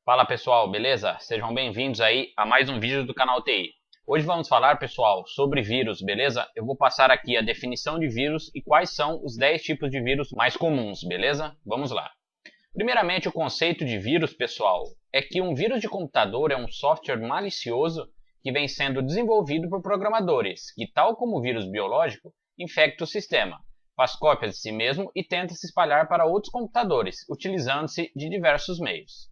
Fala pessoal, beleza? Sejam bem-vindos aí a mais um vídeo do canal TI. Hoje vamos falar, pessoal, sobre vírus, beleza? Eu vou passar aqui a definição de vírus e quais são os 10 tipos de vírus mais comuns, beleza? Vamos lá. Primeiramente, o conceito de vírus, pessoal, é que um vírus de computador é um software malicioso que vem sendo desenvolvido por programadores, que, tal como o vírus biológico, infecta o sistema, faz cópias de si mesmo e tenta se espalhar para outros computadores, utilizando-se de diversos meios.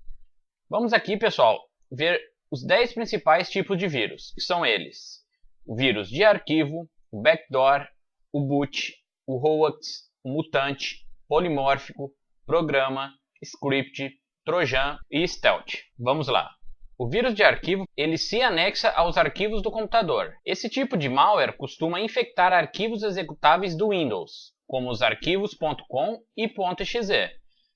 Vamos aqui, pessoal, ver os 10 principais tipos de vírus, que são eles: o vírus de arquivo, o backdoor, o boot, o hoax, o mutante, polimórfico, programa, script, trojan e stealth. Vamos lá. O vírus de arquivo, ele se anexa aos arquivos do computador. Esse tipo de malware costuma infectar arquivos executáveis do Windows, como os arquivos .com e .exe.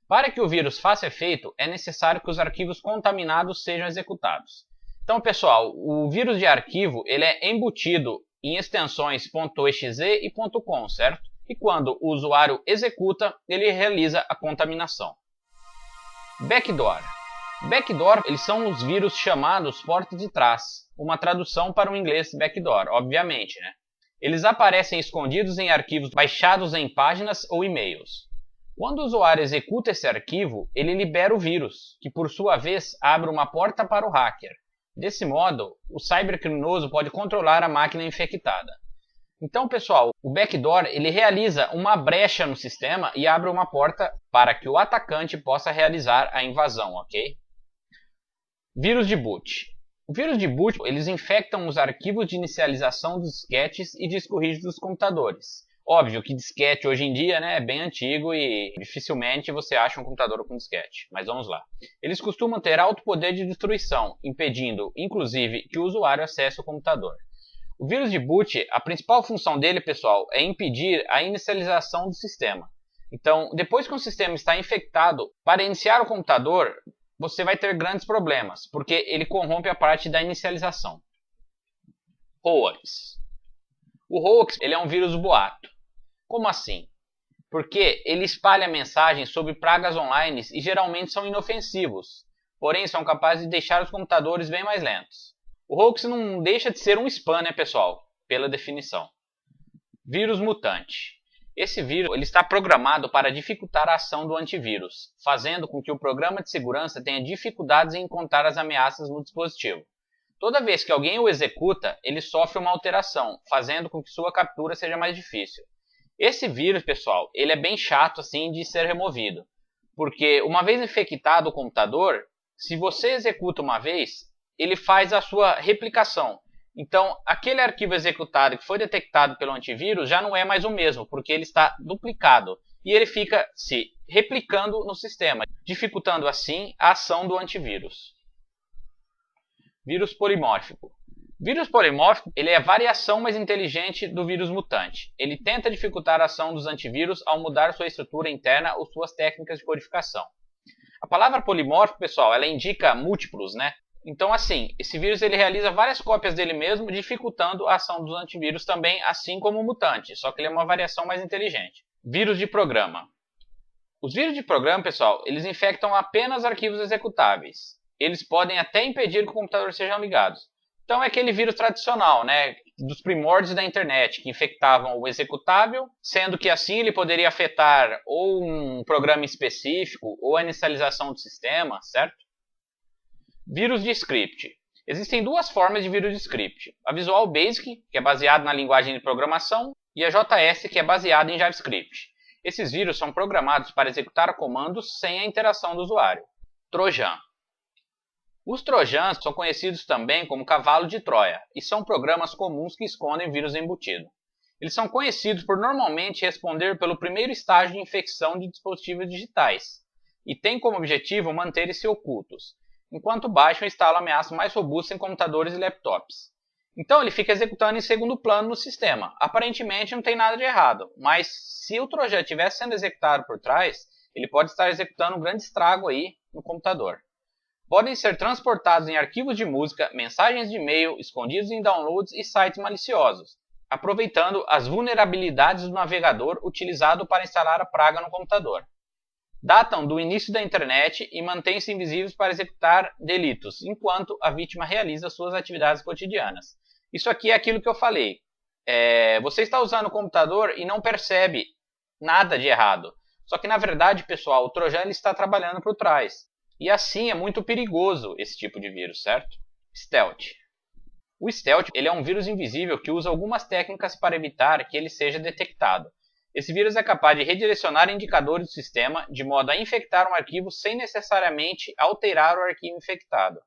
Para que o vírus faça efeito, é necessário que os arquivos contaminados sejam executados. Então, pessoal, o vírus de arquivo ele é embutido em extensões .exe e .com, certo? E quando o usuário executa, ele realiza a contaminação. Backdoor. Backdoor, eles são os vírus chamados porta de trás, uma tradução para o inglês backdoor, obviamente, né? Eles aparecem escondidos em arquivos baixados em páginas ou e-mails. Quando o usuário executa esse arquivo, ele libera o vírus, que por sua vez abre uma porta para o hacker. Desse modo, o cybercriminoso pode controlar a máquina infectada. Então, pessoal, o backdoor ele realiza uma brecha no sistema e abre uma porta para que o atacante possa realizar a invasão, ok? Vírus de boot. O vírus de boot eles infectam os arquivos de inicialização dos disquetes e disco rígido dos computadores. Óbvio que disquete hoje em dia, né, é bem antigo e dificilmente você acha um computador com disquete, mas vamos lá. Eles costumam ter alto poder de destruição, impedindo, inclusive, que o usuário acesse o computador. O vírus de boot, a principal função dele, pessoal, é impedir a inicialização do sistema. Então, depois que o sistema está infectado, para iniciar o computador, você vai ter grandes problemas, porque ele corrompe a parte da inicialização. Hoax. O hoax ele é um vírus boato. Como assim? Porque ele espalha mensagens sobre pragas online e geralmente são inofensivos, porém são capazes de deixar os computadores bem mais lentos. O hoax não deixa de ser um spam, né, pessoal? Pela definição. Vírus mutante. Esse vírus ele está programado para dificultar a ação do antivírus, fazendo com que o programa de segurança tenha dificuldades em encontrar as ameaças no dispositivo. Toda vez que alguém o executa, ele sofre uma alteração, fazendo com que sua captura seja mais difícil. Esse vírus, pessoal, ele é bem chato assim de ser removido, porque uma vez infectado o computador, se você executa uma vez, ele faz a sua replicação. Então, aquele arquivo executado que foi detectado pelo antivírus já não é mais o mesmo, porque ele está duplicado e ele fica se replicando no sistema, dificultando assim a ação do antivírus. Vírus polimórfico. Vírus polimórfico ele é a variação mais inteligente do vírus mutante. Ele tenta dificultar a ação dos antivírus ao mudar sua estrutura interna ou suas técnicas de codificação. A palavra polimórfico, pessoal, ela indica múltiplos, né? Então, assim, esse vírus ele realiza várias cópias dele mesmo, dificultando a ação dos antivírus também, assim como o mutante, só que ele é uma variação mais inteligente. Vírus de programa. Os vírus de programa, pessoal, eles infectam apenas arquivos executáveis. Eles podem até impedir que o computador seja ligado. Então é aquele vírus tradicional, né, dos primórdios da internet, que infectavam o executável, sendo que assim ele poderia afetar ou um programa específico ou a inicialização do sistema, certo? Vírus de script. Existem duas formas de vírus de script. A Visual Basic, que é baseado na linguagem de programação, e a JS, que é baseada em JavaScript. Esses vírus são programados para executar comandos sem a interação do usuário. Trojan. Os trojans são conhecidos também como cavalo de Troia e são programas comuns que escondem vírus embutido. Eles são conhecidos por normalmente responder pelo primeiro estágio de infecção de dispositivos digitais e têm como objetivo manter-se ocultos, enquanto baixam e instalam ameaças mais robustas em computadores e laptops. Então ele fica executando em segundo plano no sistema. Aparentemente não tem nada de errado, mas se o trojan estiver sendo executado por trás, ele pode estar executando um grande estrago aí no computador. podem ser transportados em arquivos de música, mensagens de e-mail, escondidos em downloads e sites maliciosos, aproveitando as vulnerabilidades do navegador utilizado para instalar a praga no computador. Datam do início da internet e mantêm-se invisíveis para executar delitos, enquanto a vítima realiza suas atividades cotidianas. Isso aqui é aquilo que eu falei. Você está usando o computador e não percebe nada de errado. Só que na verdade, pessoal, o Trojan ele está trabalhando por trás. E assim é muito perigoso esse tipo de vírus, certo? Stealth. O Stealth ele é um vírus invisível que usa algumas técnicas para evitar que ele seja detectado. Esse vírus é capaz de redirecionar indicadores do sistema de modo a infectar um arquivo sem necessariamente alterar o arquivo infectado.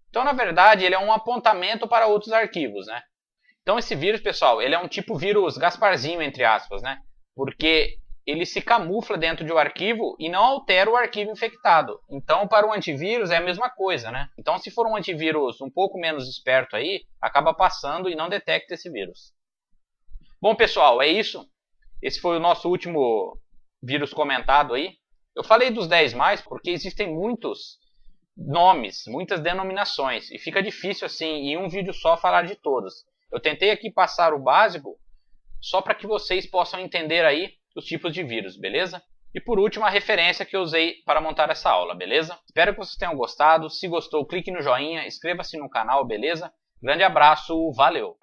Então, na verdade, ele é um apontamento para outros arquivos, né? Então, esse vírus, pessoal, ele é um tipo vírus Gasparzinho, entre aspas, né? Porque ele se camufla dentro de um arquivo e não altera o arquivo infectado. Então, para o antivírus é a mesma coisa, né? Então, se for um antivírus um pouco menos esperto aí, acaba passando e não detecta esse vírus. Bom, pessoal, é isso. Esse foi o nosso último vírus comentado aí. Eu falei dos 10 mais porque existem muitos nomes, muitas denominações. E fica difícil, assim, em um vídeo só falar de todos. Eu tentei aqui passar o básico só para que vocês possam entender aí os tipos de vírus, beleza? E por último, a referência que eu usei para montar essa aula, beleza? Espero que vocês tenham gostado. Se gostou, clique no joinha, inscreva-se no canal, beleza? Grande abraço, valeu!